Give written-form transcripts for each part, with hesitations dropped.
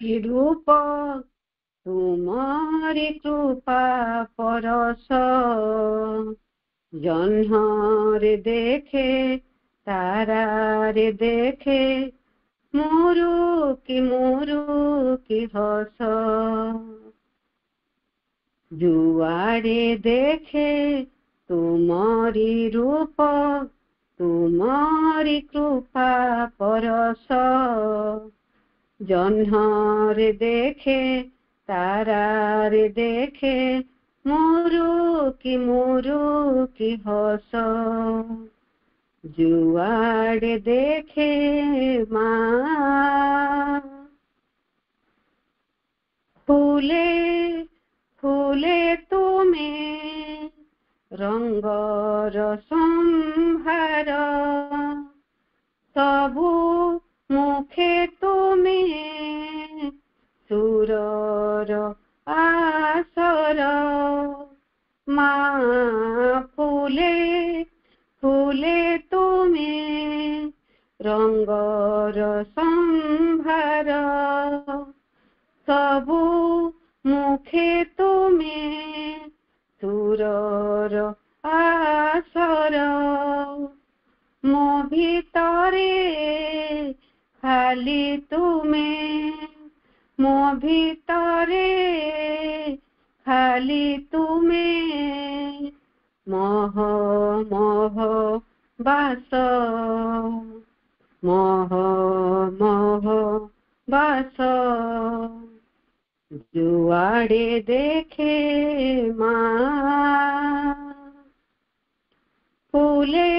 रूप तुम्हारी कृपा परस जह्नरे देखे तारारे देखे मुरुकी हस जुआरे देखे तुम्हारी रूप तुम्हारी कृपा परस जह्नरे देखे तारारे देखे मुरुकी हस जुआरे देखे माँ फूले फूले तुम्हें रंगर संहार सबु मुखे तुम्हें सुरर आसर माँ फूले फूले तुम्हें रंगर संभार सबु मुखे तुम्हें सुरर आसर मो भितरे खाली तुम्हें मो भितरे खाली तुम्हें मोह मोह बास मोह मोह बास जुआड़े देखे माँ फूले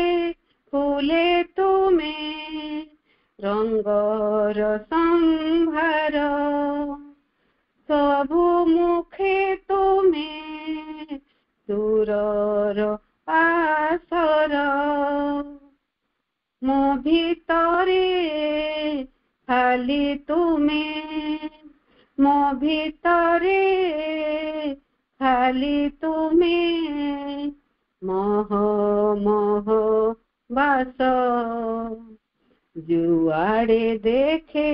फूले तुम्हें रंगर संभार सबु मुखे तुम्हें सुरर आसर मो भितरे खाली तुम्हें मो भितरे खाली तुम्हें मोह मोह बास जुआड़े देखे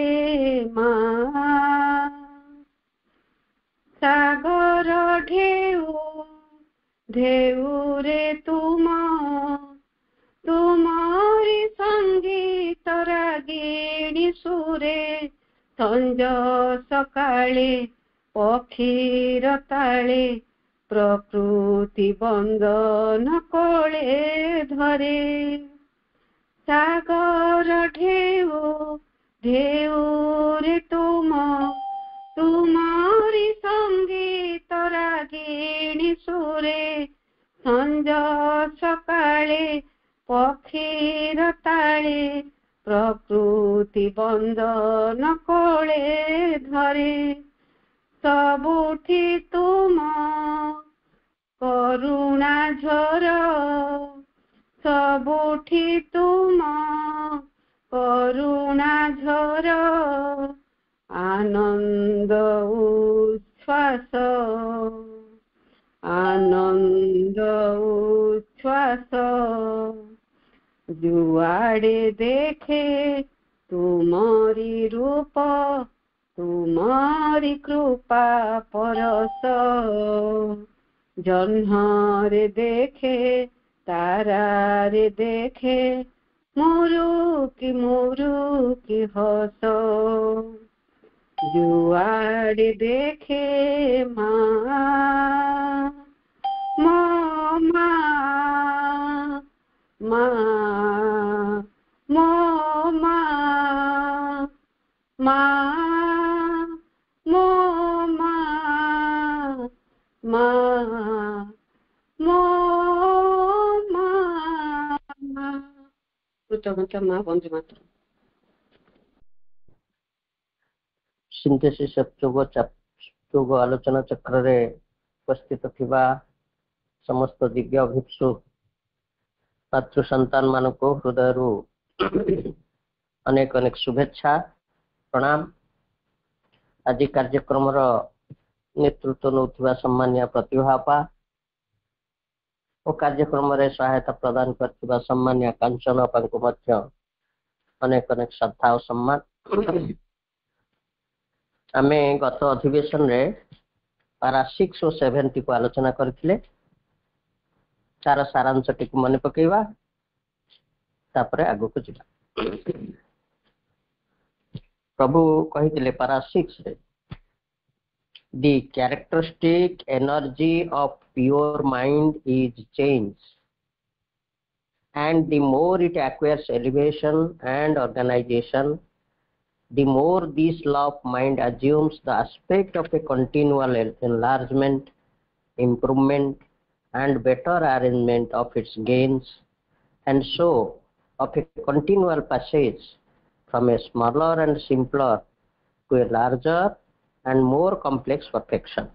माँ सागर ढेउ ढेउरे तुम्हारी संगीत रागिणी सुरे संज सकाळे पक्षीर ताळे प्रकृति बंदन कोळे धरे सागर ढेउ ढेउरे तुम्हारी संगीत रागिणी सुरे संज सकाळे पक्षीर ताळे प्रकृति बंदन कोळे धरे सबुठी तुम करुणा झर सबुठी तुम करुणा झर आनंद उच्छ्वास आनंद उच्छ्वास जुआड़े देखे तुम्हारी रूप तुम्हारी कृपा परस जह्नरे देखे तारारे देखे मुरुकी हस जुआड़े देखे माँ माँ माँ माँ माँ माँ कृतज्ञता माँ वंदे मातरम। सिंथेसिस जोग आलोचना चक्र रे उपस्थित थिबा समस्त दिव्य अभिप्सु मातृ संतान मान को हृदय अनेक अनेक शुभेच्छा प्रणाम। आज कार्यक्रम नेतृत्व नौथिबा सम्मान्य प्रतिभापा और कार्यक्रम रे सहायता प्रदान करथिबा सम्मान्य कांचन अपन को मध्य अनेक अनेक श्रद्धा और सम्मान। आमे गत अधिवेशन रे पारा 6 और 7 को आलोचना करथिले तार सारांश टिक मन पकेवा तापरे आगो को जिबा। प्रभु कहिथिले पारा 6 रे the characteristic energy of pure mind is change, and the more it acquires elevation and organization, the more this law of mind assumes the aspect of a continual enlargement, improvement, and better arrangement of its gains, and so of a continual passage from a smaller and simpler to a larger and more complex perfection.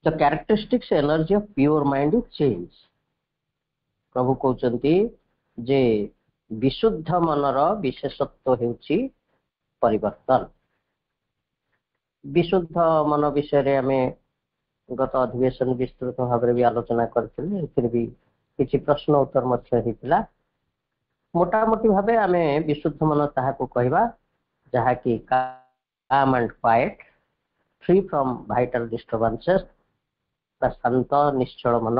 The characteristics energy of pure mind is change. प्रभु कहते जे विशुद्ध मनर विशेषत्व हेउछि परिवर्तन। विशुद्ध मन विषय आम गत अधिवेशन विस्तृत भाव में भी आलोचना करथिले। फिर भी किछि प्रश्न उत्तर मध्य हेतिला। मोटामोटी भाव आम विशुद्ध मन ताहाको कहबा जहा कि calm and quiet, free from vital disturbances, शांत निश्चल मन,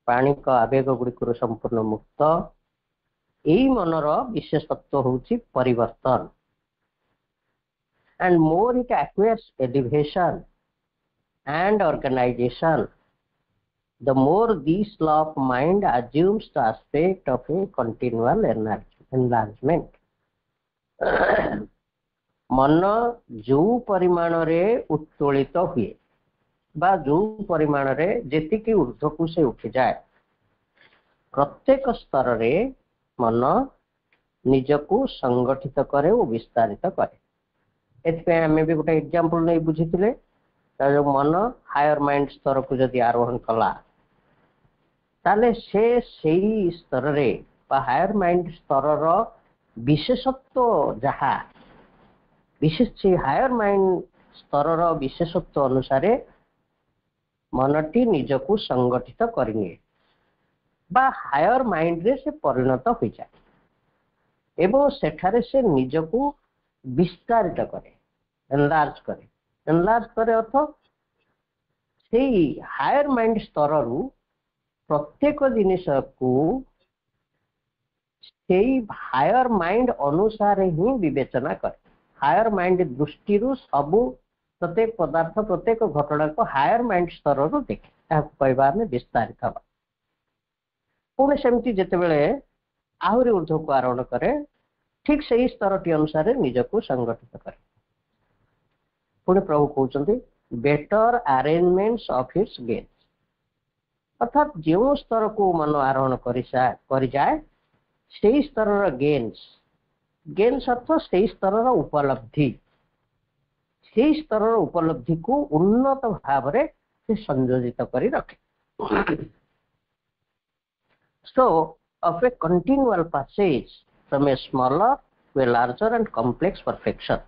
प्राणिक आवेग गुड़िक संपूर्ण मुक्त, यही मनर विशेषत्व होउछि परिवर्तन। And more it acquires elevation and organization, the more this law of mind assumes the aspect of a continual enlargement. मन जो परिमाण रे उत्तोलित हुए बा जो परिमाण रे जेतिकी ऊर्ध्वकु से उठी जाए, प्रत्येक स्तर रे मन निजकु संगठित करे और विस्तारित करे। एथि आमे भी गोटे एग्जांपल नै बुझिथिले जो मन हायर माइंड स्तर को जदि आरोहण कला ताले से सेही स्तर रे बा हायर माइंड स्तर रो विशेषत्व जहा विशेष हायर माइंड स्तर रो विशेषत्व अनुसार मनटी निजकु संगठित करनिए बा हायर माइंड रे से परिणत हो जाए एवं सेठारे से निजकु विस्तारित करे, एनलार्ज करे अर्थ से हायर माइंड स्तर रु प्रत्येक जिनिस को से हायर माइंड अनुसार ही विवेचना करे। हायर माइंड दृष्टि रु सबु प्रत्येक पदार्थ प्रत्येक घटना को हायर माइंड स्तर रु देखे कहबार में विस्तारित हवा। पुणे सेमती जेतेबेले आहुरी ऊर्ध्व को आरोहण करे ठीक से स्तर टी अनुसार निजको संगठित करे। पुणे प्रभु कहते better arrangements of its gains, अर्थात जो स्तर को मन आरोहण कर जाए से स्तर गेन्स अर्थ से स्तर उपलब्धि, से स्तर उपलब्धि को उन्नत भाव रे से संयोजित करी रखे। So of a continual passage from a smaller to a larger and complex perfection,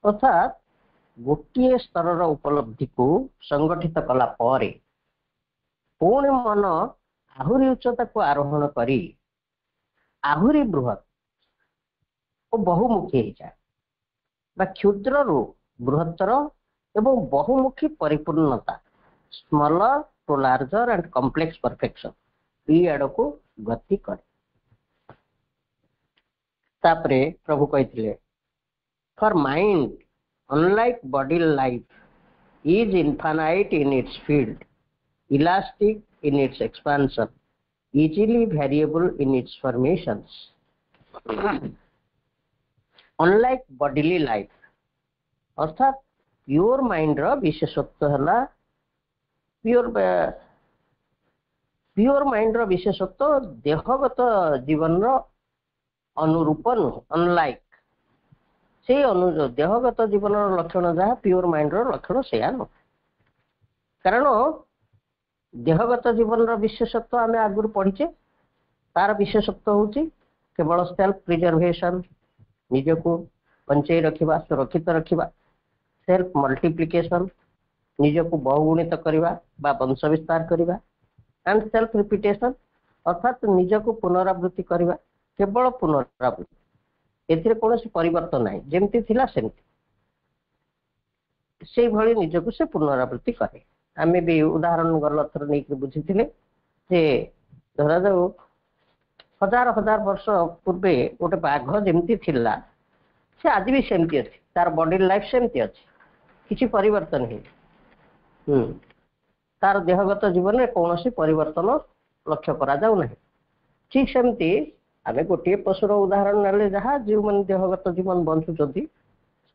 अर्थात गोटे स्तर उपलब्धि को संगठित कला परे पुणी मन आहुरी उच्चता को आरोहण करी आहुरी बृहत और बहुमुखी हो जाए बा क्षुद्र रु बृहत्तर एवं बहुमुखी परिपूर्णता, smaller to larger and complex perfection ई आड़ को गति करे। तापरे प्रभु कहते for mind unlike body life is infinite in its field, elastic in its expansion, easily variable in its formations. Unlike bodily life अर्थात प्योर माइंड रो विशेषत्व हला प्योर माइंड रो विशेषत्व देहगत जीवन रो अनुरूप नुह। अनलाइक से देहगत जीवन रो लक्षण जहाँ प्योर माइंड रो लक्षण से नुह। कारण देहगत जीवन रो विशेषत्व आम आगुरी पढ़ीचे, तार विशेषत्व होची केवल सेल्फ प्रिजर्वेशन, निजको बंचई रखिबा सुरक्षित रखिबा, सेल्फ मल्टीप्लिकेशन निजको बहुगुणित करवा बा वंश विस्तार करवा, एंड सेल्फ रिपीटेशन अर्थात निजको पुनरावृत्ति करवा, केवल पुनरावृत्ति एथिरे कोनोसी परिवर्तन नाही, जेमती थिला सेमती सेई भଳି निजको से पुनरावृत्ति करे। आमे भी उदाहरण गलथर नहीं बुझीथिले जे धरा जाऊ हजार हजार वर्ष पूर्वे गोटे बाघ जेमती थिला से आज भी सेमती अछि, तार बॉडी लाइफ सेमती अछि, किछि परिवर्तन हे। तार देहगत जीवन में कौन परिवर्तन लक्ष्य करा जाऊ नहीं। ठीक सेमती आमे गोटे पशुर उदाहरण नेले जहाँ जो मन देहगत जीवन बंचुचंती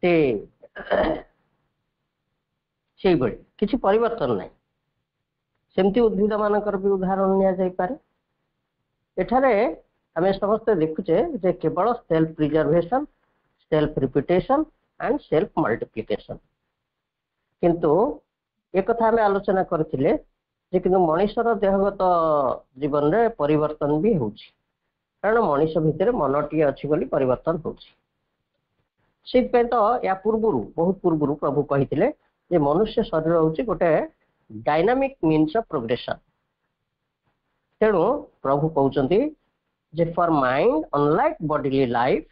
से भଳି किछि परिवर्तन नहीं। सेमती उद्भिद मानकर भी उदाहरण निया जाई पारे। एठारे आमे समस्त देखुचे जे केवल self preservation, self repetition and self multiplication. किंतु एक कथा आमे आलोचना करथिले जे किंतु मनुष्यर देहगत जीवन रे परिवर्तन भी होउछि, कारण मनुष्य भितर मनटी अछि बोली परिवर्तन होउछि। सेत तो या पूर्वरु बहुत पूर्वरु प्रभु कहिथिले जे मनुष्य शरीर होउछि गोटे डायनामिक मीन्स ऑफ प्रोग्रेशन। तेणु प्रभु कहउचंती जे for mind unlike bodily life,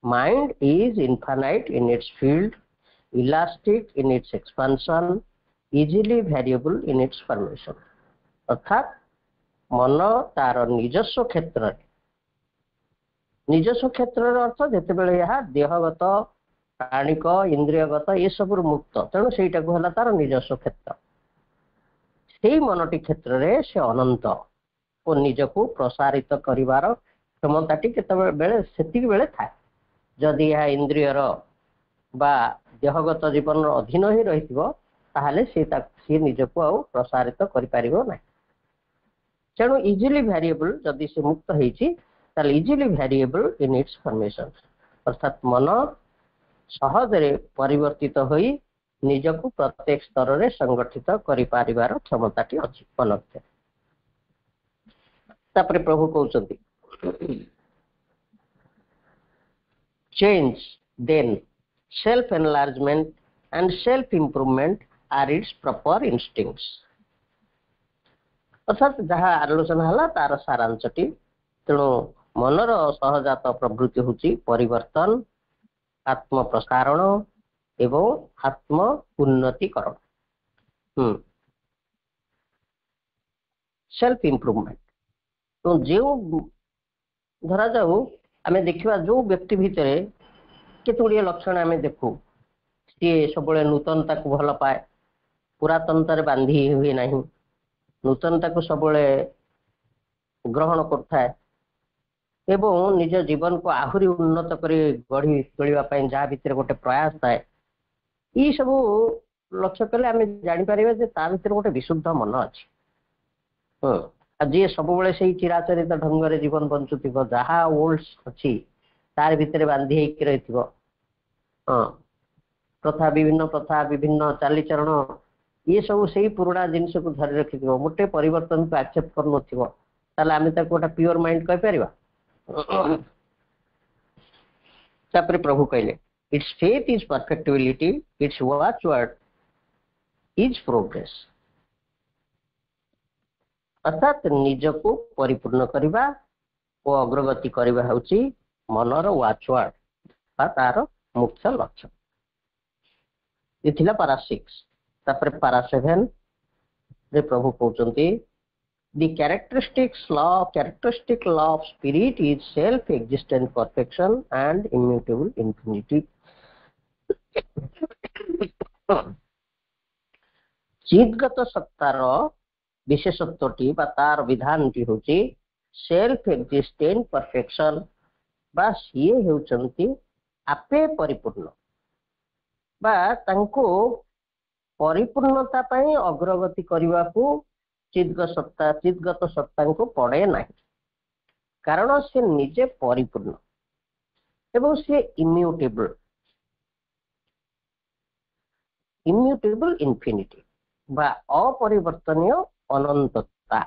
mind is infinite in its field, elastic in its expansion, easily variable in its formation. अर्थात मन तार निजस्व क्षेत्र, निजस्व क्षेत्र अर्थ जिते बड़े यह देहगत प्राणिक इंद्रियगत ये सब मुक्त, तेणु से तार निजस्व क्षेत्र। से मनटी क्षेत्र में से अनंत और निजको प्रसारित करिवार क्षमताटी केते बेले सेतिक बेले थाए। जदि यह इंद्रियर बा देहगत जीवन अधीन ही रही ताहले से निजको आउ प्रसारित करि परिबो नाही। तेणु इजिली वेरिएबल जदि से मुक्त होइछि ताले easily variable in its formation, अर्थात मन सहजरे परिवर्तित होई निजको प्रत्येक स्तर रे संगठित करि परिवार क्षमताटी अछि मन भितर। तापरे प्रभु कहउचंती change then self enlargement and self improvement are its proper instincts. अर्थात जहाँ आलोचना हला तार सारांशटी। तेणु मनर सहजात प्रवृत्ति होची परिवर्तन, आत्म प्रसारण एवं आत्म उन्नतिकरण, सेल्फ इंप्रूवमेंट। तो जो धरा जाऊ आमे देखिबा जो व्यक्ति भितरे केते गुड़िए लक्षण आमे देखू, सी सब नूतनता को भल पाए, पुरातनतार बांधी हुए नहीं, नूतनता को सब ग्रहण करथाए एवं निज जीवन को आहुरी उन्नत कर गढ़ी तोलिबा जहाँ भितर गोटे प्रयास थाए। ये सब लक्ष्य कले आम जापर जे ता भीतर गोटे विशुद्ध मन अच्छी। जी सब से चिराचरित ढंग से जीवन बंचुथ जहाँ ओल्ड अच्छी तार भितर बांधी रही प्रथा, विभिन्न प्रथा, विभिन्न चालीचरण, ये सब से पुराणा जिनस को धरी रखि मोटे परिवर्तन को एक्सेप्ट कर नमें गोटे प्योर माइंड कहीपर। प्रभु कहले its faith is perfectibility, its watchword is progress. अर्थात निजको परिपूर्ण करने और अग्रगति करने हूँ मनर वॉचवर्ड बा तार मुख्य लक्ष्य। ये पारा 6। पारा 7 रे प्रभु कहते the characteristic law of spirit is self-existent perfection and immutable infinity. चिदगत Sattar विशेषत्वटी बा तार विधानटी होची सेल्फ एक्जिस्टेंट परफेक्शन बा सीए हेउचंती आपे परिपूर्ण बा तांको परिपूर्णता पई अग्रगति करबा को चिदगत सत्ता को पड़े ना, कारण से निजे परिपूर्ण एवं से इम्यूटेबल इन्फिनिटी बा अपरिवर्तनीय अनंतता।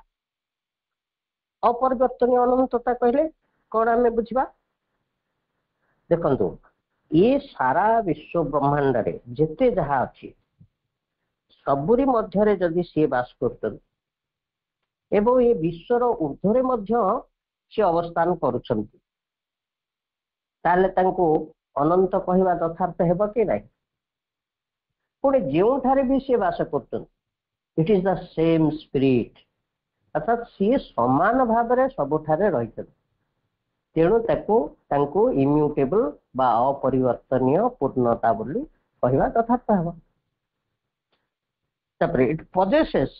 अपरिवर्तनीय अनंतता कहले कौन आम बुझा देखु, ये सारा विश्व ब्रह्मांड रे जेते जहाँ अच्छी सबुरी मध्य जदि सी बास कर एवं ये विश्वर ऊर्ध्वे मध्य से अवस्थान करुछंती, ताले तांको अनंत कहवा यथार्थ हेब कि नहीं पुणे जो भी सी बास कर it is the same spirit अर्थात सी समान भाव में सबुठारे रही तेणु ताको इम्यूटेबल बा अपरिवर्तनीय पूर्णता बोली कहवा यथार्थ हेब तापर it possesses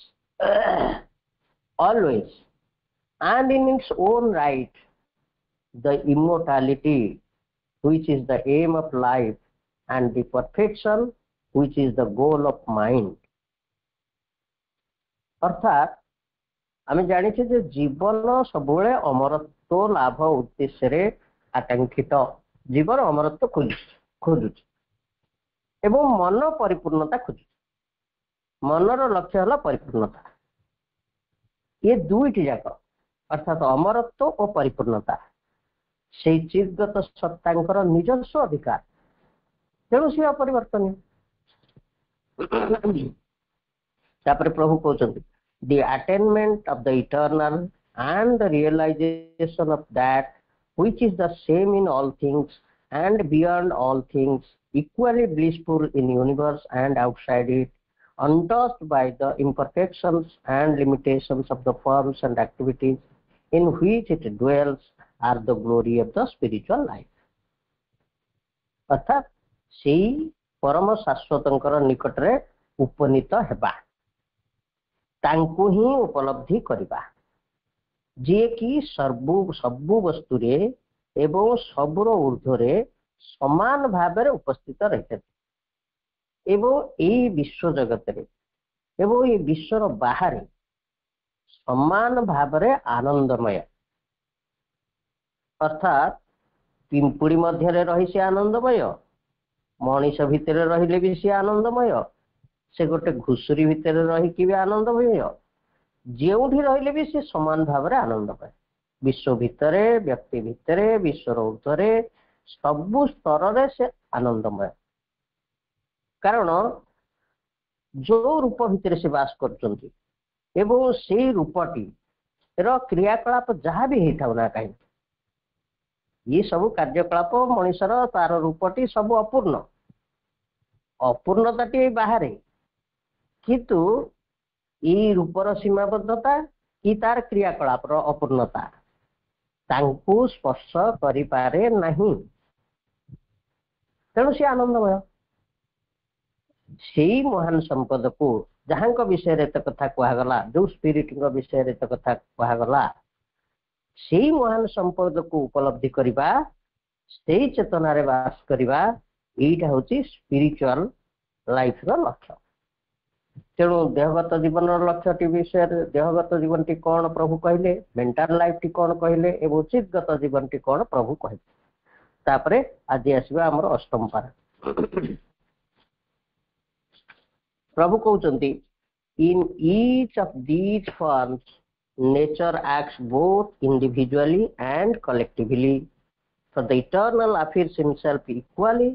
always and in its own right the immortality which is the aim of life and the perfection which is the goal of mind अर्थात आम जानी जीवन सब अमरत्व लाभ उद्देश्य आकांक्षित जीवन अमरत्व खोजु एवं मन परिपूर्णता खोजु मनर लक्ष्य है परिपूर्णता ये दुईटी जाक अर्थात अमरत्व और परिपूर्णता से चिदगत सत्तांकर निजस्व अधिकार तेणु सी अपरिवर्तनीय प्रभु कहते the attainment of the eternal and the realization of that which is the same in all things and beyond all things equally blissful in universe and outside it untouched by the imperfections and limitations of the forms and activities in which it dwells are the glory of the spiritual life अर्थात से परम शाश्वतंकर निकट रे उपनीत हेबा तांको ही उपलब्धि करिबा जे कि सबु वस्तु रे एवं सबुर ऊर्ध्वरे समान भाव में उपस्थित रही एवं ये विश्व जगत रे एवं ये विश्वर बाहर समान भाव में आनंदमय अर्थात पिंपुड़ी मध्य रही से आनंदमय मनीष भितर रहिले भी सी आनंदमय से गोटे घुसुरी भितर रही भी आनंदमय जो रहिले भी सी समान भाव में आनंदमय विश्व भितर व्यक्ति भितर विश्वर ऊर्ध्वरे सबु स्तर से आनंदमय कारण जो रूप भितर से बास करचंती एवं से रूपटी क्रियाकलाप जहाँ भी होता ना कहीं ये सब कार्यकलाप मनीषर तार रूपटी सब अपूर्ण अपूर्णताटी बाहर किंतु ये रूपर सीमाबद्धता कि तार क्रियाकलाप अपूर्णता तांकु स्पर्श करि पारे नहीं तेणु से आनंदमय से महान संपद को जहाँ विषय कथा कहगला जो स्पिरिट विषय कथा कहगला से महान संपद को उपलब्धि करवा से चेतना रे वास करवा यहीटा हूँ स्पिरिचुअल लाइफ रो लक्ष्य तेणु देहगत जीवन लक्ष्य विषय देहगत जीवन टी कौन प्रभु कहले मेंटल लाइफ टी कौन कहले एवं चिदगत जीवन टी कौन प्रभु कहले तापरे आज आसवा आमर अष्टम पारा प्रभु कहते in each of these forms nature acts both individually and collectively for the eternal affairs himself equally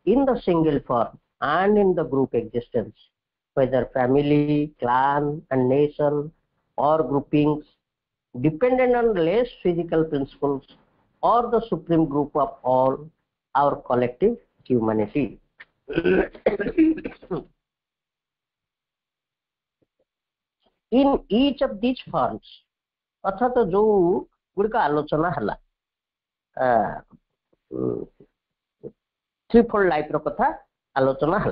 in the single form and in the group existence whether family clan and nation or groupings dependent on less physical principles or the supreme group of all our collective humanity in each of these forms अर्थात जो गुड़िक आलोचना है थ्रीफोल्ड life रो कथा आलोचना है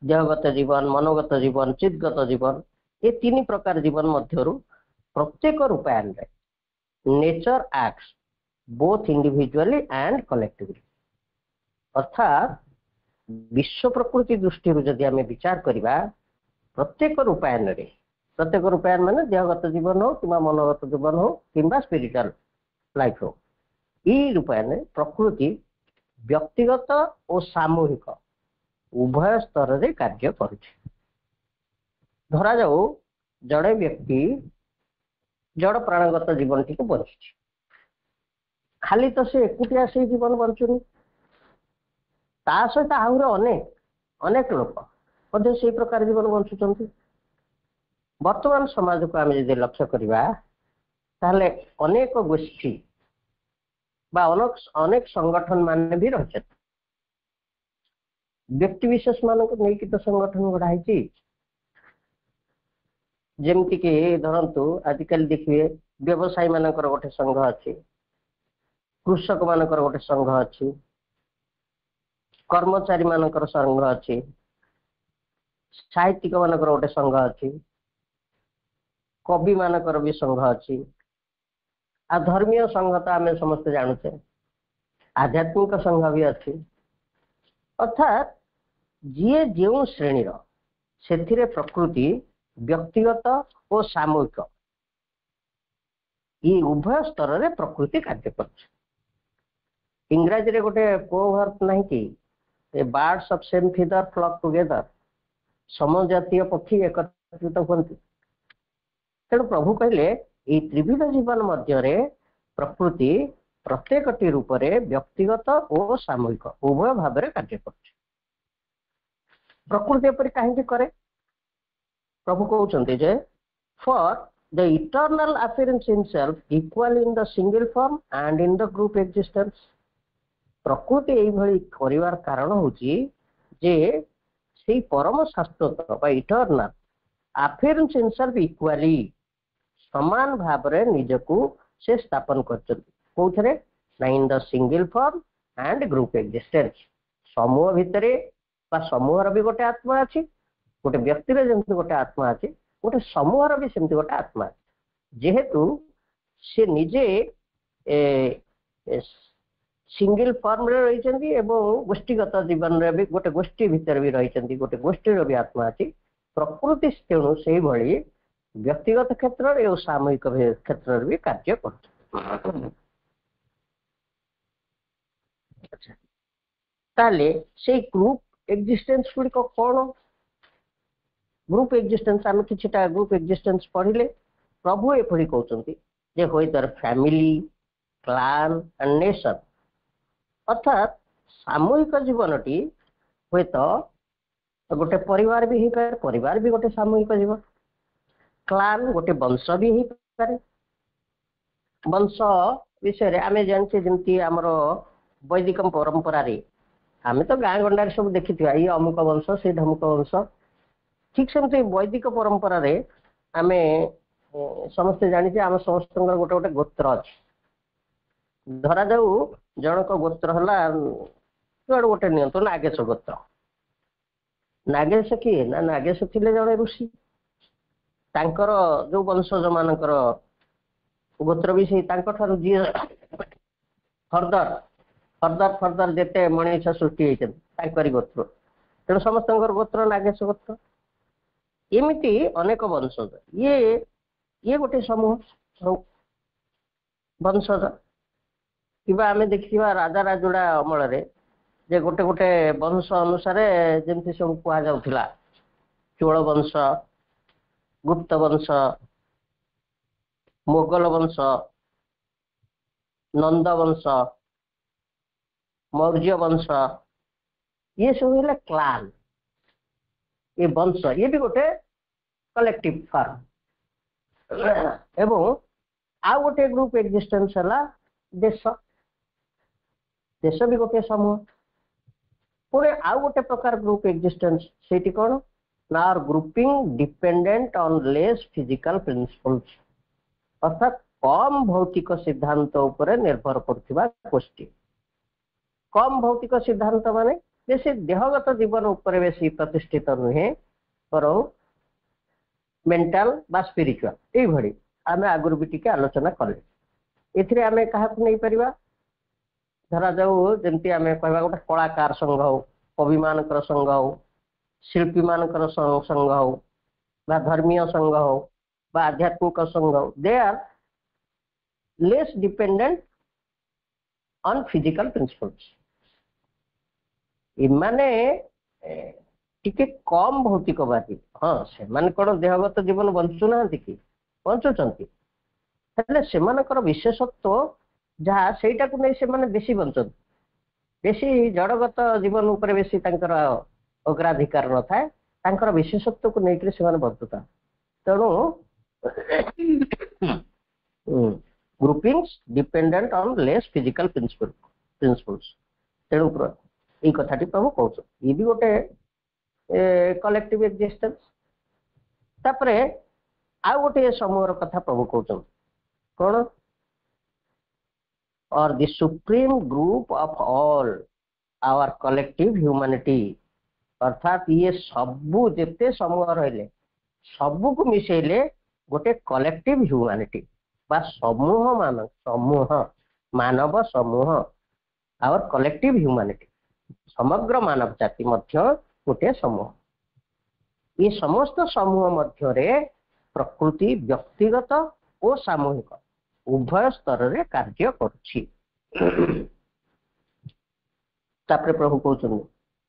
देहगत जीवन मनोगत जीवन चिदगत जीवन ये तीन प्रकार जीवन मध्यरु प्रत्येक रूपायन रे nature acts both individually and collectively अर्थात विश्व प्रकृति दृष्टि जदि आम विचार करवा प्रत्येक रूपायन माने देहगत जीवन हो कि मनोगत जीवन हो कि स्पिरिचुअल लाइफ हो ये रूपायन प्रकृति व्यक्तिगत और सामूहिक उभय स्तर रे कार्य करुछि धरा जाऊ जड़े व्यक्ति जड़ प्राणगत जीवन टी को बंचुछि खाली तो से एकुटिया से जीवन बंचुनी ता सहित आहुर अनेक लोक मध्य से प्रकार जीवन बंचुचंती वर्तमान समाज को आम जब लक्ष्य करवा ताहले अनेक गोष्ठी बा अनेक संगठन मान भी रही व्यक्ति विशेष मान नहीं तो संगठन गढ़ाई जमती कि धरतु आजिकल देखिए व्यवसायी मानकर गोटे संघ अच्छी कृषक मानकर गोटे संघ अच्छी कर्मचारी मानकर संघ अच्छी साहित्यिक मानकर गोटे संघ अच्छी कवि मानकर भी संघ अच्छी आ धर्मीय संघ तो आम समस्ते जानूचे आध्यात्मिक संघ भी अच्छी अर्थात जी जो श्रेणीर से प्रकृति व्यक्तिगत और सामूहिक ये उभय स्तर रे प्रकृति कार्य कर इंग्राजी रे गोटे प्रोवर्ब नहीं कि birds of same feather flock together समजातीय पक्षी एकत्रित होती तेणु प्रभु कहले ये त्रिविध जीवन मध्य प्रकृति प्रत्येक रूप से व्यक्तिगत और सामूहिक उभय भाव में कार्य कर प्रकृति पर कहीं करे प्रभु कहते J for the eternal appearance himself equal in the single form and in the group existence प्रकृति यही कर कारण हूँ जे से परम शाश्वत इटर्नल अपियरेंस हिमसेल्फ इक्वाली समान भाव में निजको से स्थापन कर in the single form and group existence समूह भितर समूहर भी गोटे आत्मा अच्छी गोटे व्यक्ति जमी गोटे आत्मा अच्छी गोटे समूहर भी सेमती गोटे आत्मा जेहेतु से निजे सिंगल फॉर्म रे रही गोष्ठीगत जीवन रे भी गोटे गोष्ठी भितर भी रही गोटे गोष्ठी भी आत्मा अच्छी प्रकृति तेणु से भली व्यक्तिगत क्षेत्र और सामूहिक क्षेत्र भी कार्य कर से ग्रुप एक्जिस्टेंस गुड़िक कौन ग्रुप एक्जिस्टेंस आम कि ग्रुप एक्जिस्टेंस पढ़ले प्रभु एपरी कहते whether family clan and nation अर्थात सामूहिक जीवनटी हे तो गोटे परिवार भी हो पाए परिवार भी गोटे सामूहिक जीवन क्लान गोटे वंश भी हो पाए वंश विषय आम जानते जमी आमर वैदिक परंपरा आम तो गाँ गंडार सब देखी ये अमुक वंश से ढमुक वंश ठीक सेमती वैदिक परंपरा आम समस्ते जानी आम समस्त गोटे गोटे गोत्र अच्छे धरा जाऊ जनक गोत्र है गोटे नियंतु नागेश गोत्र नागेश किए ना नागेश थिले जड़े ऋषि तांकर जो वंशज मानकर गोत्र भी से जी फर्दर फर्दर फर्दर जिते मनीष सृष्टि होती गोत्र तेणु समस्त गोत्र नागेश गोत्र एमती अनेक वंशज ये गोटे समूह वंशज कि आम देखा राजा राजुड़ा अमल जे गोटे गोटे वंश अनुसार जमी सब कहुला चोल वंश गुप्त वंश मोगल वंश नंद वंश मौर्य वंश ये सब है क्लान ये वंश ये भी गोटे कलेक्टिव फॉर्म एवं आउ गोटे ग्रुप एक्जिस्टेंस है देश देश भी गोटे समूह पुणे आउ गोटे प्रकार ग्रुप एक्जिस्टेंस से कौन ना or grouping dependent on less physical principles अर्थात कम भौतिक सिद्धांत उपर निर्भर करथिबा गोष्ठी कम भौतिक सिद्धांत माने बेसी देहगत जीवन उपर बेसी प्रतिष्ठित नुहे पर मेंटल बा स्पिरिचुअल ये आम आगुरी भी टिके आलोचना कले एथिरे आमे काहाकु नहीं परिबा धरा जाऊ जमती आम कह गोटे कलाकार संघ हो कवि मानकर संघ हो शिल्पी मानकर संघ हो बा धर्मीय संघ हो बा आध्यात्मिक संघ हो they are less dependent on physical principles इमाने टिके कम भौतिकवादी हाँ से कौन देहगत जीवन बंचुना कि बंचुंट से विशेषत्व जहाँ से बेसी बंचन बेसी जड़गत जीवन उपर बेसी अग्राधिकार न था विशेषत्व को लेकर से बंचुता तेणु groupings dependent on less physical principles तेणु ये कथाटी प्रभु कहते ये भी गोटे कलेक्टिव एक्जिस्टेंस तापरे आ गोटे समूहर कथा प्रभु कहते कौन or the supreme group of all our collective humanity अर्थात ये सबू जिते समूह रहिले सबू को मिसेले गोटे कलेक्टिव ह्यूमैनिटी बा समूह मानव समूह आवर कलेक्टिव ह्यूमैनिटी समग्र मानव जाति मध्य गोटे समूह ये समस्त समूह मध्य रे प्रकृति व्यक्तिगत और सामूहिक उभय स्तर रे कार्य करुछि तापर प्रभु कहउछन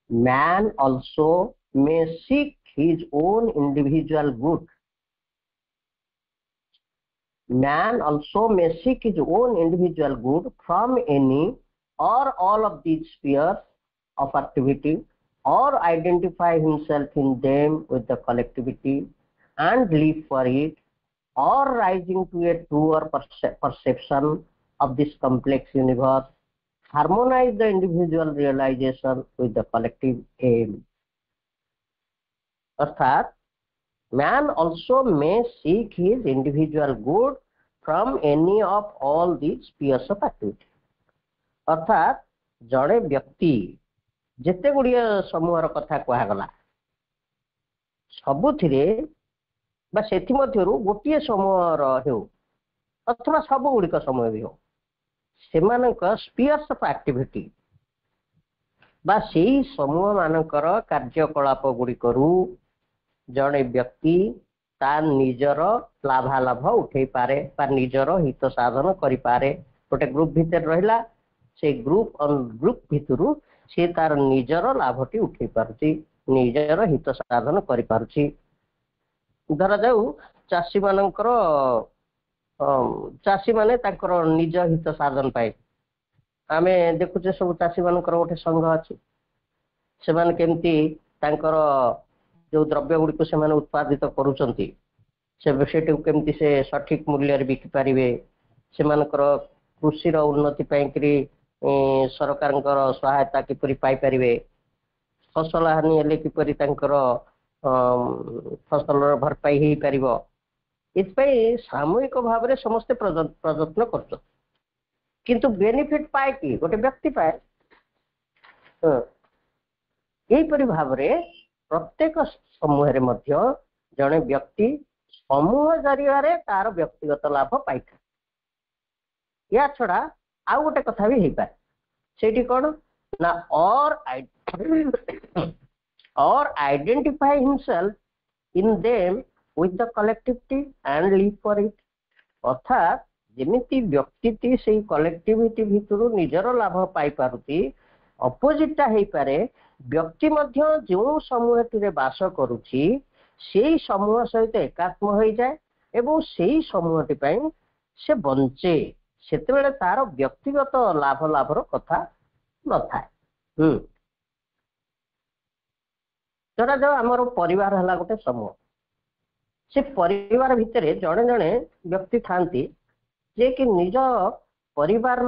man also may seek his own individual good man also may seek his own individual good from any or all of these spheres of activity or identify himself in them with the collectivity and live for it or rising to a truer perception of this complex universe harmonize the individual realization with the collective aim अर्थात man also may seek his individual good from any of all these spheres of activity अर्थात जड़े व्यक्ति जिते गुड़िया समूहर कथा कहगला सबुथिरे बा सेथि मध्यरु गोटिए समूहर हेउ अथवा सब गुड़िक समूह भी हो सेमानक स्पीयर्स ऑफ एक्टिविटी बा सेही समूह मानकर कार्यकलाप गुड़िकरू जड़े व्यक्ति ता निजर लाभालाभ उठे पारे बा निजर हित साधन करि पारे गोटे ग्रुप भितर रहिला से ग्रुप भितरु से तार निजर लाभटी उठे पारुची निजर हित साधन करि पारुची धरा जाऊ चाषी मानकर चाषी माने ताकर निज हित साधन पाए आमे देखुचे सब चाषी मानकर गोटे संघ अछि से माने केमती ताकर जो द्रव्य गुड़िक से माने उत्पादित करूचंती से केमती से सठिक मूल्य रे बिकि पारिबे से मानकर कृषि रो उन्नति पई करी सरकार सहायता किपरि पाई पारिबे फसल हानि हेले किपरि तांकर फसल भरपाई हो पारिबो इतपई सामूहिक भाव में समस्ते प्रयत्न कर किंतु बेनिफिट पाए कि गोटे व्यक्ति पाए यहीपरि भाव में प्रत्येक समूह रे मध्य जड़े व्यक्ति समूह जरिया तार व्यक्तिगत लाभ पाई या छड़ा आउ गोटे कथा भी हो पाए सेठी कौन ना और identify himself in them with the collectivity and live for it अर्थात जेमिति व्यक्ति से कलेक्टिविटी भितर निजर लाभ पाई पारुती अपोजिटा हो पारे व्यक्ति मध्य जो समूह रे बास करुची सेही समूह सहित एकात्म हो जाए एवं सेही समूहटी पई से बंचे सेतेबेले तार व्यक्तिगत लाभर कथा न थाए धरा जाओ आमर परिवार है गोटे समूह से परिवार भितर जड़े जड़े व्यक्ति थांती जे कि निज परिवार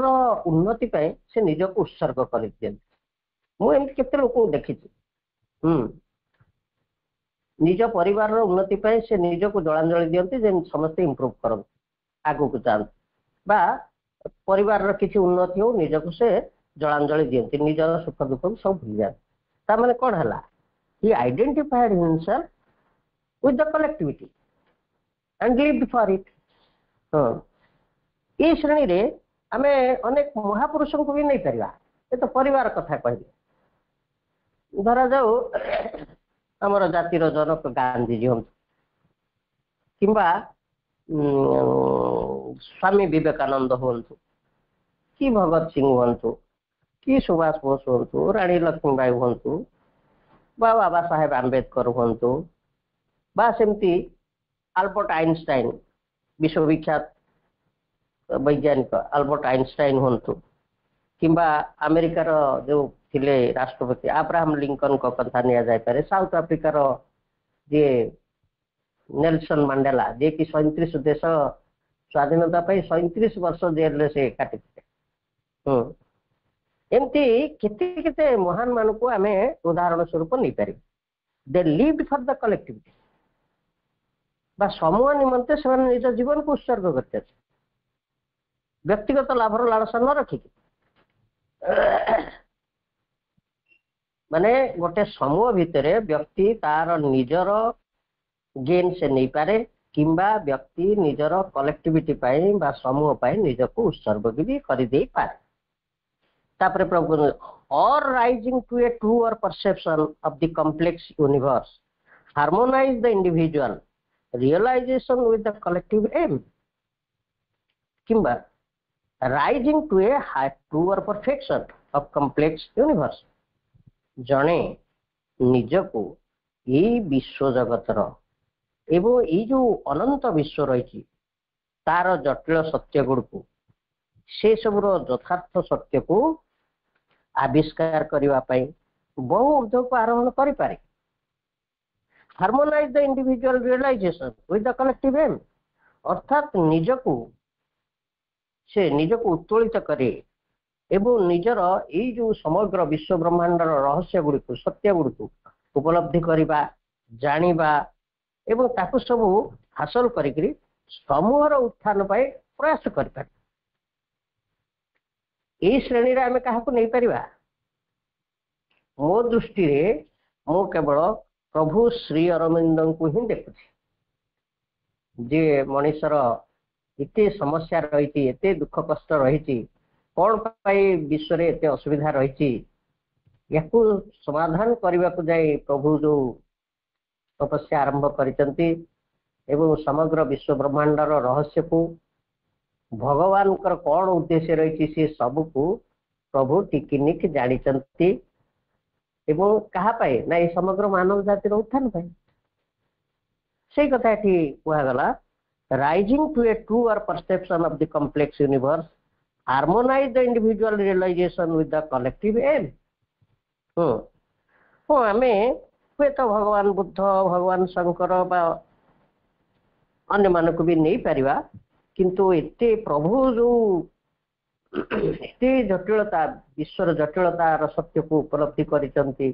उन्नति पे से निज को उत्सर्ग कर दियंती मुझे केते लोक देखी निज परिवार उन्नति पे से निज को जलांजलि दियंती जे समस्ते इम्प्रूव करन आगु को जान बा परिवार किसी उन्नति हो निज को से जलांजलि दियंती निज सुख दुख सब भूल जाए ता माने कोन हला ही identified himself with the collectivity and lived for it ये श्रेणी रे आमे अनेक महापुरुषों को भी नहीं परिवा ये तो परिवार कथा कहले धरा जाऊ हमर जातिर जनक गांधी जी हम किंबा स्वामी विवेकानंद होंतु कि भगत सिंह होंतु कि सुभाष बोस होंतु रानी लक्ष्मीबाई होंतु बा बाबा साहेब आंबेडकर होंतु बा सेमती अल्बर्ट आइंस्टाइन विश्वविख्यात वैज्ञानिक अल्बर्ट आइंस्टाइन होंतु किंबा अमेरिकार जो थिले राष्ट्रपति अब्राहम लिंकन को कथा निया जाय पारे साउथ अफ्रिकार जे नेल्सन मंडेला जे कि 37 देश स्वाधीनता 37 वर्ष जेल से काटि एमती केते केते महान मान को आम उदाहरण स्वरूप नहीं पार they lived for the collectivity बा समूह निमंते से निज जीवन को उत्सर्ग करते व्यक्तिगत लाभर लालसा न रखिक माने गोटे समूह भितर व्यक्ति तार निजर गेन से नहीं पारे किंबा व्यक्ति निजर कलेक्टिविटी पाई बा समूह पाई निज को उत्सर्ग भी कर दे पारे तापर प्रभु और rising to a truer perception of the complex universe harmonise the individual realisation with the collective aim किंबा rising to a truer perfection of complex universe जने निजको ये विश्व जगतर एवं ये जो अनंत विश्व रही तार जटिल सत्य गुड़ को से सबुर यथार्थ सत्य को आविष्कार करने बहु ऊर्ध्व को आरोहण करें harmonise the individual realisation with the collective aim अर्थात निजको से निजको उत्तोलित करे एवं निजर ये जो समग्र विश्व ब्रह्मांडर रहस्य गुड़िक सत्य गुड़िक उपलब्धि करवा जानिबा एवं ताकू सब हासिल करी समूहर उत्थान पाई प्रयास कर श्रेणी आम क्या नहीं पार मो दृष्टि मु केवल प्रभु श्री अरविंद को ही देखुची जे मनीषर एते समस्या रही एते दुख कष्ट रही कौन पाई विश्व रे एते असुविधा रही या समाधान करने को जाए प्रभु जो तपस्या आरंभ करिसंती एवं समग्र विश्व ब्रह्मांडर रहस्य को भगवान कौन उद्देश्य रही सी सब को प्रभु टिकिनिक जानी एवं कहा पाए ना ये समग्र मानव जाति उत्थान पाए से कथा ये कहगला rising to a truer perception of the complex universe harmonise the individual realisation with the collective aim आम हे तो भगवान बुद्ध भगवान शंकर बा अन्य मान को भी नहीं पारिबा किंतु एते प्रभु जो एते जटिलता विश्वर जटिलतार सत्य को उपलब्धि करिसंती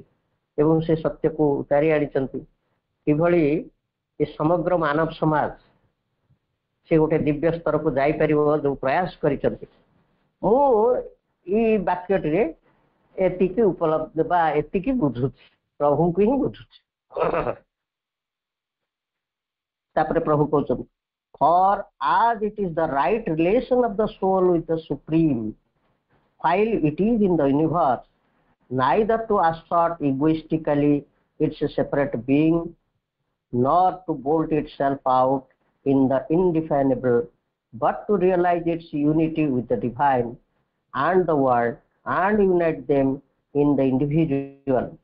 एवं से सत्य को उतारी आनिसंती किभली ये समग्र मानव समाज से गोटे दिव्य स्तर को जाई परिबो जो प्रयास करिसंती मु ई वाक्यटी एतिकी उपलब्ध बा एतिकी बुझुछि प्रभु को ही बुझुछि तापर प्रभु कहउछन for as it is the right relation of the soul with the supreme while it is in the universe neither to assert egoistically its separate being nor to bolt itself out in the indefinable but to realize its unity with the divine and the world and unite them in the individual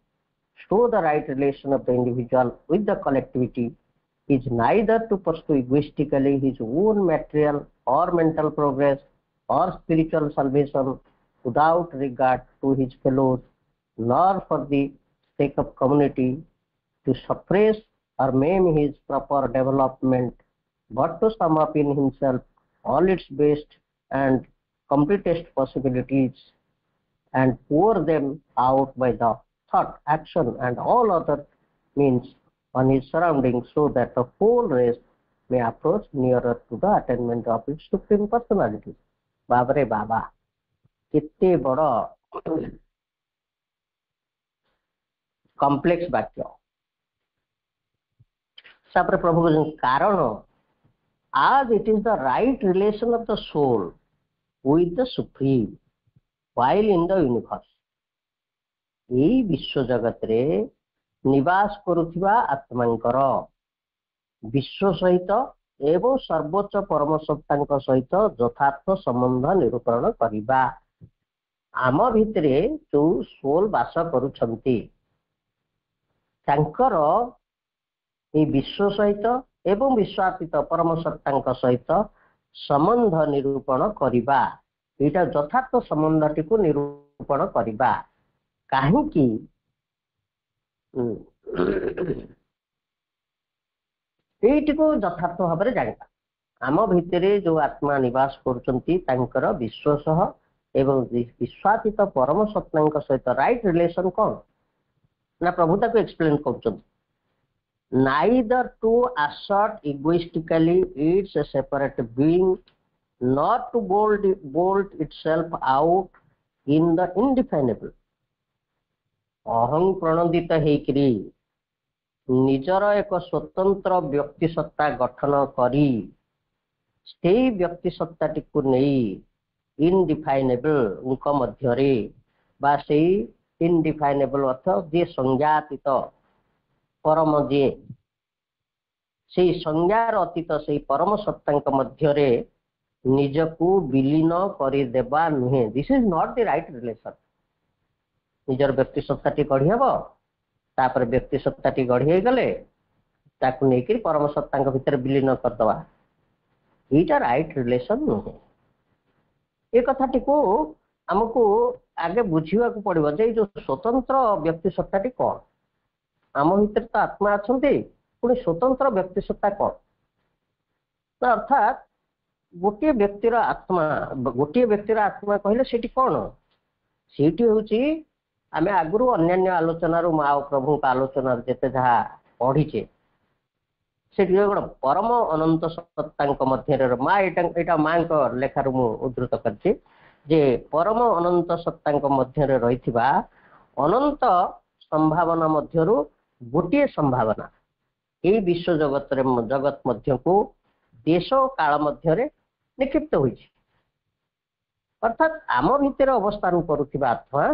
so the right relation of the individual with the collectivity is neither to pursue egoistically his own material or mental progress or spiritual salvation without regard to his fellows, nor for the sake of community to suppress or maim his proper development, but to sum up in himself all its best and completest possibilities and pour them out by the thought, action and all other means on his surroundings so that the whole race may approach nearer to the attainment of its supreme personality. बाबरे बाबा कितने बड़ा complex वाक्य सापर प्रभु कारण as it is the right relation of the soul with the supreme while in the universe ये विश्व जगत रे निवास करुथिबा आत्मांकर विश्व सहित एवं सर्वोच्च परम सत्तांक सहित यथार्थ संबंध निरूपण करिबा आम भितरे जो सोल वास करुछंती तांकर ये विश्व सहित एवं विश्वातीत परम सत्तांक सहित संबंध निरूपण करिबा एटा यथार्थ संबंधटी को निरूपण करिबा काहेकि यही को यथार्थ भाव में जाना आम भितर जो आत्मा निवास कर विश्व सह एवं विश्वातीत परम सत्ता सहित राइट रिलेशन कौन ना प्रभु ताको एक्सप्लेन कर neither to assert egoistically its a separate being nor to bolt itself out in the indefinable अहं प्रणोदित हेकरी निजर एक स्वतंत्र व्यक्ति सत्ता गठन करी से व्यक्ति सत्ताटी को नहीं इनडिफाइनेबल उनका मध्यरे बा से इनडिफाइनेबल अर्थ जे संज्ञातीत परम जे से संज्ञार अतीत से परम सत्ता मध्यरे निजकू विलीन करदेवा नुहे this is not the right relation निजर व्यक्ति सत्ताटी गढ़ी हम तापर व्यक्ति सत्ताटी गढ़ी गले ताकू नहीं परम सत्ता भितर विलीन करदवा यहीटा राइट रिलेशन नुहे ये कथाटी को आमको आगे बुझा पड़ो जे जो स्वतंत्र व्यक्ति सत्ताटी कौन आम भर तो आत्मा अच्छा पुणी स्वतंत्र व्यक्ति सत्ता कौन अर्थात गोटे व्यक्तिर आत्मा कहले से कौन से हूँ आम आगु अन्य आलोचन माँ प्रभु आलोचन जिते जहाँ पढ़ीचे से गोटे परम अनंत सत्ता मध्य माँ यहाँ माँ लेखार मुझे उद्धृत कर परम अनंत सत्ता मध्य रही अनंत संभावना मध्यरु गोटे संभावना यही विश्व जगत मध्य को देश काल मध्य निक्षिप्त होइछि अर्थात आम भितर अवस्थान करुवा आत्मा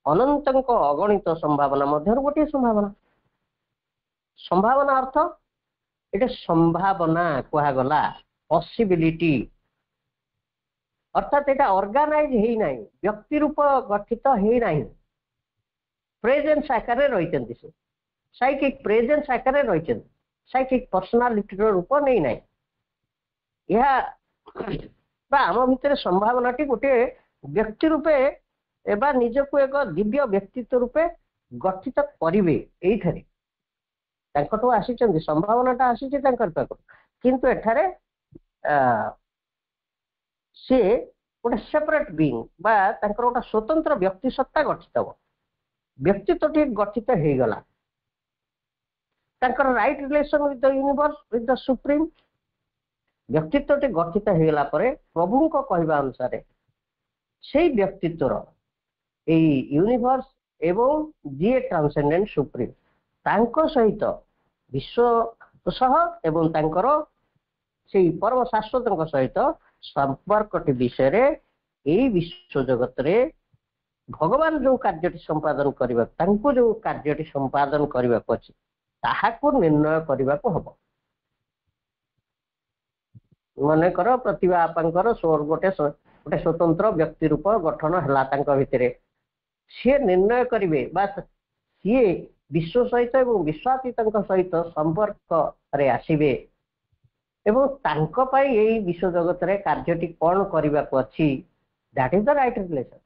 अनंत अगणित संभावना मध्य गोटे संभावना संभावना अर्थ ये संभावना कहगला पॉसिबिलिटी अर्थात यहाँ ऑर्गेनाइज है ना व्यक्ति रूप गठित है ना प्रेजेंस आकार रही से साइकिक प्रेजेंस आकार रही साइकिक पर्सनालिटी रूप नहीं ना यह आम भितर संभावना गोटे व्यक्ति रूपे एवं निजक एक दिव्य व्यक्तित्व रूपे गठित करेंगे ये आसी संभावना आसी किंतु एठारे सी गोटे सेपरेट बीइंग गोटे स्वतंत्र व्यक्ति सत्ता गठित हम व्यक्तित्व ठीक गठित हो गला right relation with the universe with the supreme व्यक्तित्व टी गठित हो गला प्रभु को कहवा अनुसार से व्यक्तित्वर यूनिवर्स एवं जी ट्रांसेंडेंट सुप्रीम तांको सहित विश्व सह एवं तांकर से परम शाश्वत सहित संपर्क विषय यही विश्व जगत रे भगवान जो कार्य संपादन करने जो कार्य संपादन करने अच्छे ताहाको निर्णय करने को हम मनकर प्रतिभा आपांकर गोटे गोटे स्वतंत्र व्यक्ति रूप गठन है भितर सी निर्णय करेंगे सी विश्व सहित एवं विश्वातीत सहित संपर्क रे आसवे एवं यही विश्व जगत रे कार्यटी कौन करने को अच्छी that is the right relation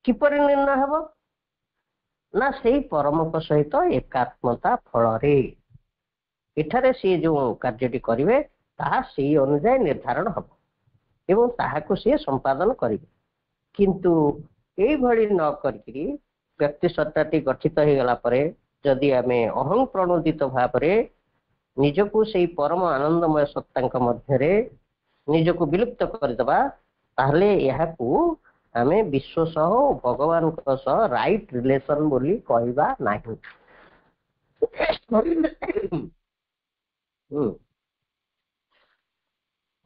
किपर निर्णय हम ना से परम सहित एकात्मता फल एठारे सी जो कार्यटी करेंगे ताहा से अनुजाई निर्धारण हम एवं ताहाको सी संपादन करेंगे किंतु यही भली न करी व्यक्ति सत्ताटी गठित हो गला जदि आम अहं प्रणोदित भाव निजको से परम आनंदमय सत्ता मध्य निजको विलुप्त करदेवा ताहले याकू आमे विश्व सह भगवान सह राइट रिलेशन बोली कहवा नहीं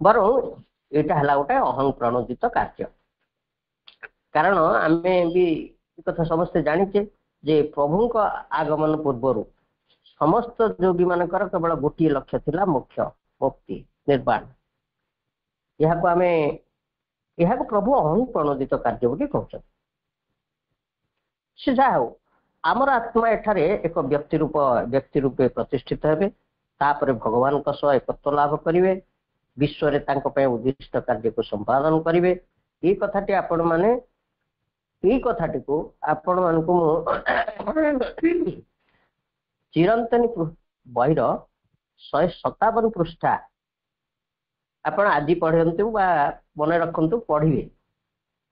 बर यहाँ गोटे अहं प्रणोदित कार्य कारण आमे भी कथा समस्ते जानिचे जे प्रभु का आगमन पूर्वर समस्त योगी मानकर केवल गोटे लक्ष्य थिला मोक्ष मुक्ति निर्वाण यह प्रभु अहं प्रणोदित कार्य बोली कहते से जा हो आमर आत्मा एठारे एक व्यक्ति रूपे प्रतिष्ठित हेबे तापर भगवान सह एकत्व लाभ करेंगे विश्व में उद्दिष्ट कार्य को संपादन करेंगे ये कथाटी आपण माने यही कथाटी को आपण मान चिरंतनी बहिर 157 पृष्ठा ଆପଣ ଆଜି ପଢନ୍ତୁ ବା ମନେ ରଖନ୍ତୁ ପଢିବେ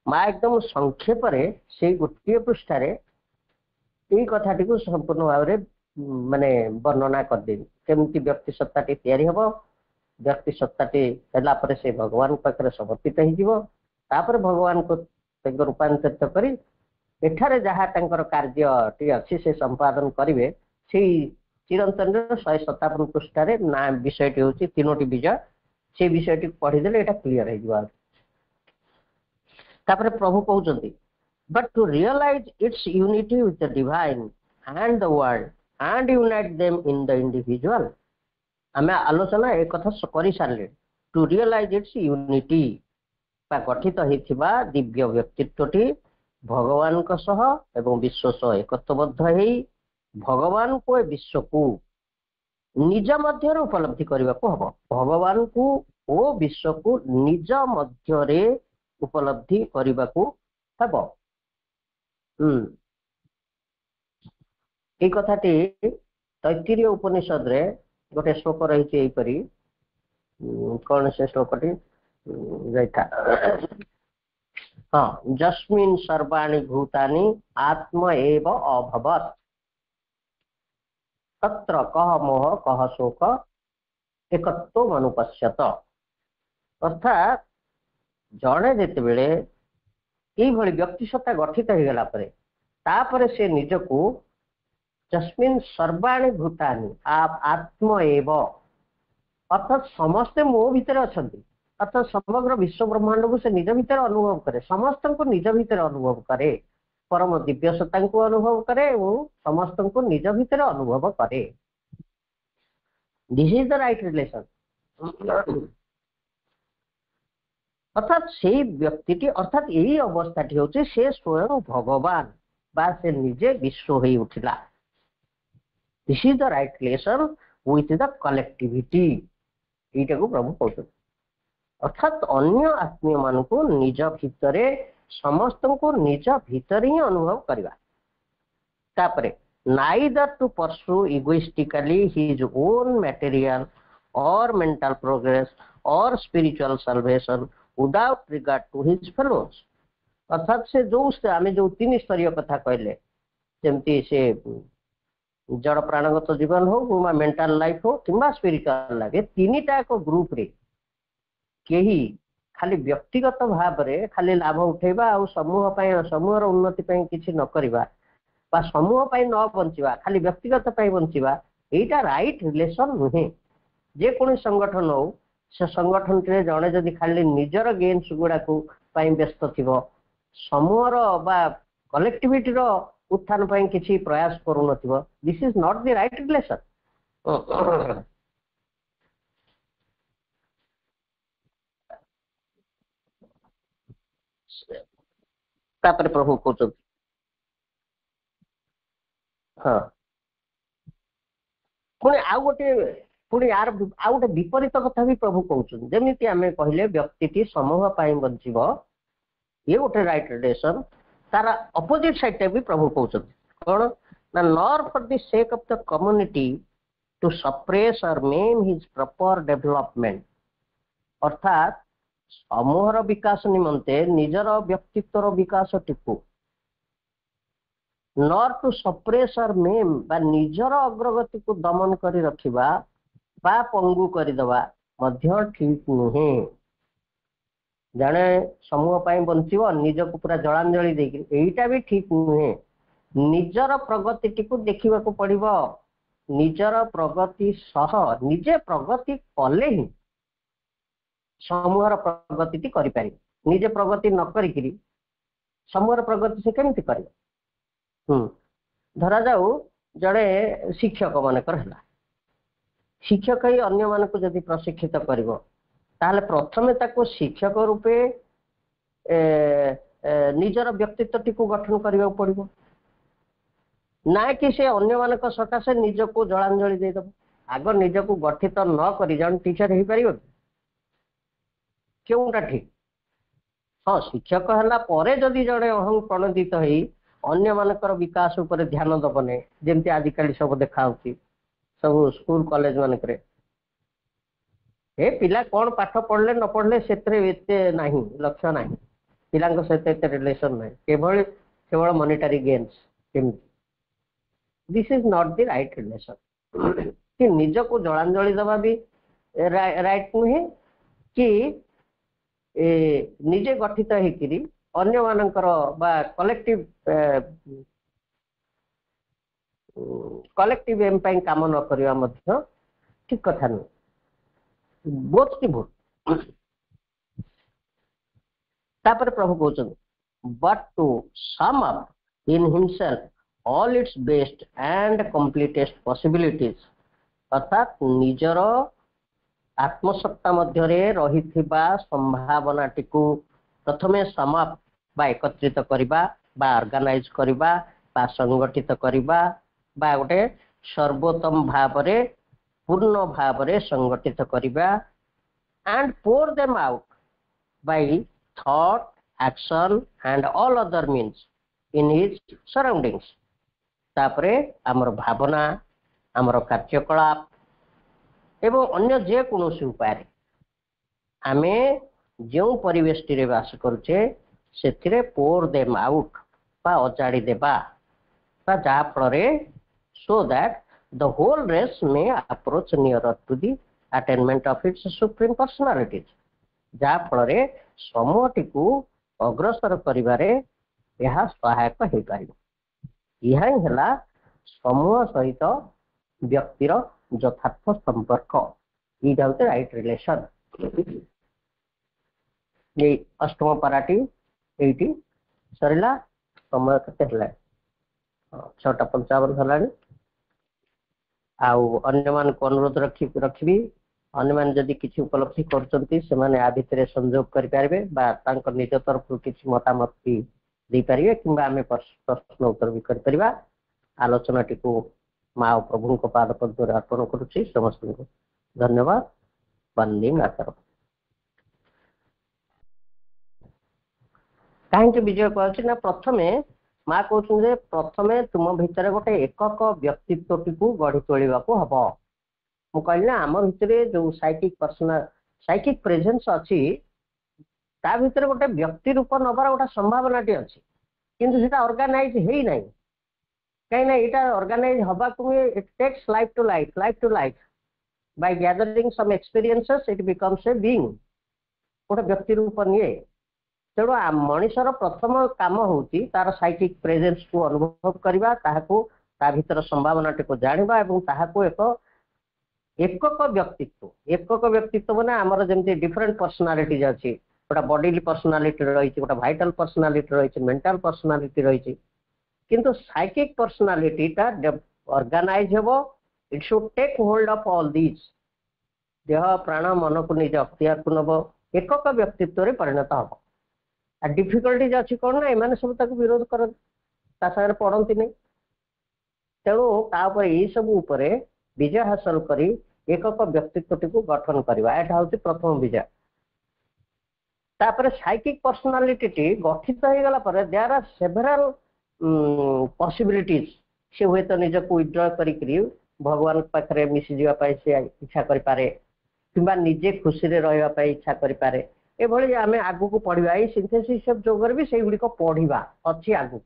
ମା एकदम ସଂକ୍ଷେପରେ ସେଇ ଗୋଟିଏ ପୃଷ୍ଠାରେ ଏଇ କଥାଟିକୁ ସମ୍ପୂର୍ଣ୍ଣ ଭାବରେ ମାନେ ବର୍ଣ୍ଣନା କରିଦେବି କେମିତି ବ୍ୟକ୍ତି ସତ୍ତାଟି ତିଆରି ହେବ ବ୍ୟକ୍ତି ସତ୍ତାଟି ହେଲା ପରେ ସେ ଭଗବାନ ପାଖରେ ସମର୍ପିତ ହେଇଯିବ ତାପରେ ଭଗବାନଙ୍କୁ ରୂପାନ୍ତରିତ କରି ଏଠାରେ ଯାହା ତାଙ୍କର କାର୍ଯ୍ୟଟି ଅଛି ସେ ସମ୍ପାଦନ କରିବେ ସେଇ ଚିରନ୍ତନର 157 ପୃଷ୍ଠାରେ ନା ବିଷୟଟି ହେଉଛି ତିନୋଟି ବିଜୟ ସେ ବିଷୟଟି ପଢିଦେଲେ ଏଇଟା କ୍ଲିୟର ହେଇଯିବ ତାପରେ ପ୍ରଭୁ କହୁଛନ୍ତି but to realize its unity with the divine and the world and unite them in the individual ଆମେ ଆଲୋଚନା ଏ କଥା କରି ସାରିଲେ to realize its unity ବା ଗଠିତ ହେଇଥିବା ଦିବ୍ୟ ବ୍ୟକ୍ତିତ୍ୱଟି ଭଗବାନଙ୍କ ସହ ଏବଂ ବିଶ୍ୱ ସହ ଏକତ୍ରବଦ୍ଧ ହେଇ ଭଗବାନଙ୍କୁ ଏ ବିଶ୍ୱକୁ ନିଜ ମଧ୍ୟରେ ଉପଲବ୍ଧି କରିବାକୁ ହବ ଭଗବାନଙ୍କୁ ଓ ବିଶ୍ୱକୁ ନିଜ ମଧ୍ୟରେ ଉପଲବ୍ଧି କରିବାକୁ ହେବ এই কথাটি তୈତ୍ତିରୀୟ ଉପନିଷଦରେ ଗୋଟେ ଶ୍ଲୋକ ରହିଛି ଏଇପରି କଣ ସେ ଶ୍ଲୋକଟି ଯାଇଥା ହଁ ଯସ୍ମିନ୍ ସର୍ବାଣि ଭୂତାନି ଆତ୍ମ ଏବ ଅଭବତ୍ ତତ୍ର କହ ମୋହ କହ ଶୋକ ଏକତ୍ୱ ଅନୁପଶ୍ୟତ ଅର୍ଥାତ୍ ଜଣେ ଯେତେବେଳେ এইଭଳି ବ୍ୟକ୍ତି ସତ୍ତା ଗଠିତ ହେଇଗଲା ପରେ ତାପରେ ସେ ନିଜକୁ ଯସ୍ମିନ୍ ସର୍ବାଣि ଭୂତାନି ଆତ୍ମ ଏବ ଅର୍ଥାତ୍ ସମସ୍ତେ ମୋ ଭିତରେ ଅଛନ୍ତି ଅର୍ଥାତ୍ ସମଗ୍ର ବିଶ୍ୱ ବ୍ରହ୍ମାଣ୍ଡକୁ ସେ ନିଜ ଭିତରେ ଅନୁଭବ କରେ ସମସ୍ତଙ୍କୁ ନିଜ ଭିତରେ ଅନୁଭବ କରେ परम दिव्य सत्ता को अनुभव करे समस्त निज भितर अनुभव करे this is the right relation अर्थात से व्यक्ति अर्थात यही अवस्था हूँ से स्वयं भगवान बा से निजे विश्व हो उठिला this is the right relation with the collectivity यहीटा को प्रभु कहते अर्थात अन्य आत्मीय मान को निज भितर समस्त को निज भितर ही अनुभव करवा तापरे neither to pursue egoistically his own material or mental progress or spiritual salvation without regard to his fellows अर्थात से जो आम जो तीन स्तरीय कथा कहले जमती से जड़ प्राणगत जीवन हो मेंटल लाइफ हो कि स्पिरिचुअल लाइफ तीन टाक ग्रुप रे केही खाली व्यक्तिगत भाव में खाली लाभ उठेबा आ समूह समूहर उन्नति किसी न करवा समूह न बंचवा खाली व्यक्तिगत बंचवा यहीटा राइट रिलेशन नुहे जेकोसी संगठन हो से संगठन रे जड़े जदि खाली निजर गेन्स गुड़ा व्यस्त थी समूहर बा कलेक्टिविटी उत्थान किसी प्रयास करू न this is not the right relation तापर प्रभु कहते हाँ पुणी आउ गोटे पुणी यार आउ गोटे विपरीत कथा भी प्रभु कहते जमी आम कहले व्यक्ति समूह बंचब ये गोटे राइट रिलेशन तार अपोजिट साइड टा भी प्रभु कहते कौन ना nor for the sake of the community to suppress or maim his proper development अर्थात समूहर विकास निमंते निजर व्यक्तित्वर विकास टिकु nor to suppress or maim बा निजर अग्रगति को दमन करी रखिबा बा पंगु करिदबा मध्य ठीक नुहे जाने समूह पाई बंचिबो निज को पूरा जलांजलि देकी एटा भी ठीक नुहे निजर प्रगति टिकु देखिबा को पड़िबो निजर प्रगति सह निजे प्रगति कले ही समूहर प्रगति करि निजे प्रगति न करी समूहर प्रगति से केमती कर धरा जाऊ जड़े शिक्षक मानकर है शिक्षक ही अन्य मान को जदि प्रशिक्षित कर प्रथमे ताको शिक्षक रूपे निजर व्यक्तित्व टी गठन करने पड़ो ना कि से अन्य मान सकाशे निज को जलांजलि देदेव आग निज को गठित न कर जन टीचर हो पार क्योंटा ठीक हाँ शिक्षक है जदि जड़े अहं प्रणोदित हो अन्य मानकर विकास उपर ध्यान दबने जमती आजिकल सब देखा सब स्कूल कॉलेज मानक हे पिला कौन पाठ पढ़ले न पढ़ले से नहीं लक्ष्य नहीं पिला सहित रिलेशन नहीं केवल monetary gains this is not the right relation कि निज को जलांजलि दबा भी राइट नुहे कि निजे गठित होकरी अन्य मानकर कलेक्टिव एम ପାଇଁ काम न करवा मध्य ठीक कथा नहीं बोथ की भूल तापर प्रभु कहते but to sum up in himself all its best and completest possibilities अर्थात निजर आत्मसत्ता मध्य रहिथिबा संभावनाटी को प्रथमे समाप्त बा एकत्रित करबा बा ऑर्गेनाइज करबा बा संगठित करबा बा गोटे सर्वोत्तम भाव रे पूर्ण भाव रे संगठित करबा and pour them out by thought action and all other means in his surroundings तापरे आमर भावना आमर कार्यकलाप एवं अन्य जे कौन उपाय आमे जो परिवेश टी बास करुचे से पोर देम आउट बा अजाड़ी देबा जहा फल so that the whole race may approach near to the attainment of its supreme personalities जहा फल समूह टी अग्रसर करिबारे यह सहायक हो पार यह है समूह सहित व्यक्तिर यथार्थ संपर्क ये राइट रिलेशन ये अष्टम पाराटी ये सरला समय के 6:55 है अन्य मान को अनुरोध रखी अन्य मान जदि किसी उपलब्धि कर भितर संयोग करेंगे निज तरफ किसी मतामत भी दे पारे कि आम प्रश्न उत्तर भी कर आलोचना टी माँ और प्रभु पाद पद्म अर्पण करुच्ची समस्त को धन्यवाद वंदे मातरम कहीं विजय कहना प्रथमे माँ कहते प्रथमे तुम भितर गोटे एकक व्यक्तित्व टी गढ़ी तोड़ा हम मु कहली आम भितर जो साइकिक प्रेजेंस अच्छी ता भितर गोटे व्यक्ति रूप नबार गोटे संभावना टी अच्छी किंतु सेटा ऑर्गेनाइज है ना कहीं यहाँ ऑर्गेनाइज हवा को it takes life to life by gathering some experiences it becomes a being गोटे व्यक्ति रूप निए तेणु मनीषर प्रथम काम होची तार साइकिक प्रेजेंस को अनुभव करवा ता भीतर संभावना को जानिबा एवं ताहाको एकक व्यक्तित्व माने आमर जमती डिफरेंट पर्सनालिटीज अच्छी गोटा बॉडीली पर्सनालिटी रही गोटा भाइटल पर्सनालिटी रही मेंटल पर्सनालिटी रही किंतु साइकिक पर्सनालिटी टा ऑर्गेनाइज हेबो it should take hold of all this देह प्राण मन को निज अख्तियार को नब एकक व्यक्तित्व रे परिणत हम डिफिकल्टीज अच्छी कौन ना एम सब तक विरोध कर पढ़ती नहीं तेणु तापर यही सब उपरे विजय हासिल करी एकक व्यक्तित्व टी गठन करवा यहाँ हूँ प्रथम विजय तापर साइकिक पर्सनालिटी टी गठित हो गला पर देयर आर सेवरल पॉसिबिलिटीज से हुए तो निज को विड्रॉ करी भगवान पाखे मिसी जावाई से इच्छा करें कि निजे खुशी रहा इच्छा करें एभली आम आगु को पढ़ा ये सिंथेसिस ऑफ जोगर भी से गुड़िक पढ़ा अच्छी आगु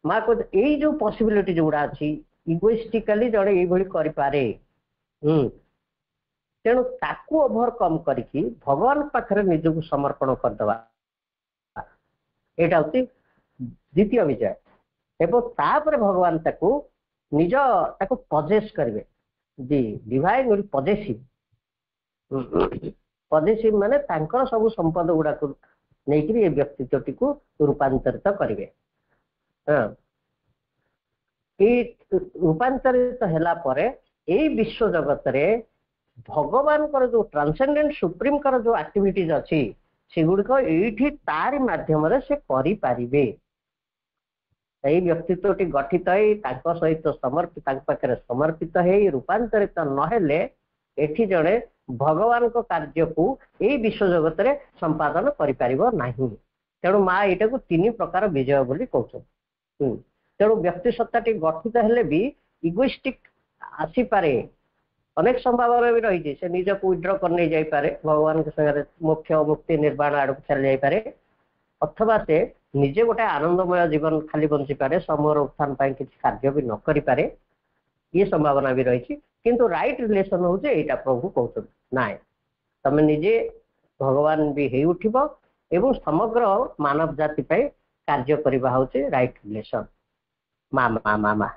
माँ को यही जो पॉसिबिलिटी जोड़ा अच्छी इगोइस्टिकली जड़े ये करे तेणु ताकू ओभरकम करके भगवान पाखे निजक समर्पण करदे यहाँ हूँ द्वितीय विजय एवं तापर भगवान ताकू निज ताकू पजेस करेंगे दि डिवाइन विल पजेसिव पजेसिव माने तांकर सब संपद गुड़ा नहीं ये व्यक्तित्व टी रूपांतरित करेंगे रूपांतरित हैला परे यही विश्व जगत रे भगवान कर जो ट्रांसेंडेंट सुप्रीम कर जो एक्टिविटीज अच्छी से गुड़िक ये तारी माध्यम से करि पारिबे यही व्यक्तित्व टी गठित हो सहित समर्पित है रूपांतरित नहेले एठी जड़े भगवान को कार्य को यही विश्व जगत रे संपादन करिपारिबो नाही तेणु माँ यहाँ को 3 प्रकार विजय बोली कहते तेणु व्यक्ति सत्ता टी गठित हेले भी इगोइस्टिक आसी पारे ଅନେକ ସମ୍ଭାବନା ବି ରହିଛି। ସେ ନିଜକୁ ୱିଡ୍ର କରି ନେଇ ଯାଇପାରେ, ଭଗବାନଙ୍କ ସାଙ୍ଗରେ ମୋକ୍ଷ ମୁକ୍ତି ନିର୍ବାଣ ଆଡକୁ ଚାଲି ଯାଇପାରେ, ଅଥବା ସେ ନିଜେ ଗୋଟେ ଆନନ୍ଦମୟ ଜୀବନ ଖାଲି ବଞ୍ଚିପାରେ, ସମୂହର ଉତ୍ଥାନ ପାଇଁ କିଛି କାର୍ଯ୍ୟ ବି ନ କରିପାରେ, ଇଏ ସମ୍ଭାବନା ବି ରହିଛି। କିନ୍ତୁ ରାଇଟ୍ ରିଲେସନ ହଉଛି ଏଇଟା ପ୍ରଭୁ କହୁଛନ୍ତି, ନାଇଁ ତମେ ନିଜେ ଭଗବାନ ବି ହେଇ ଉଠିବ ଏବଂ ସମଗ୍ର ମାନବ ଜାତି ପାଇଁ କାର୍ଯ୍ୟ କରିବା ହଉଛି ରାଇଟ୍ ରିଲେସନ। ମା ମା ମା ମା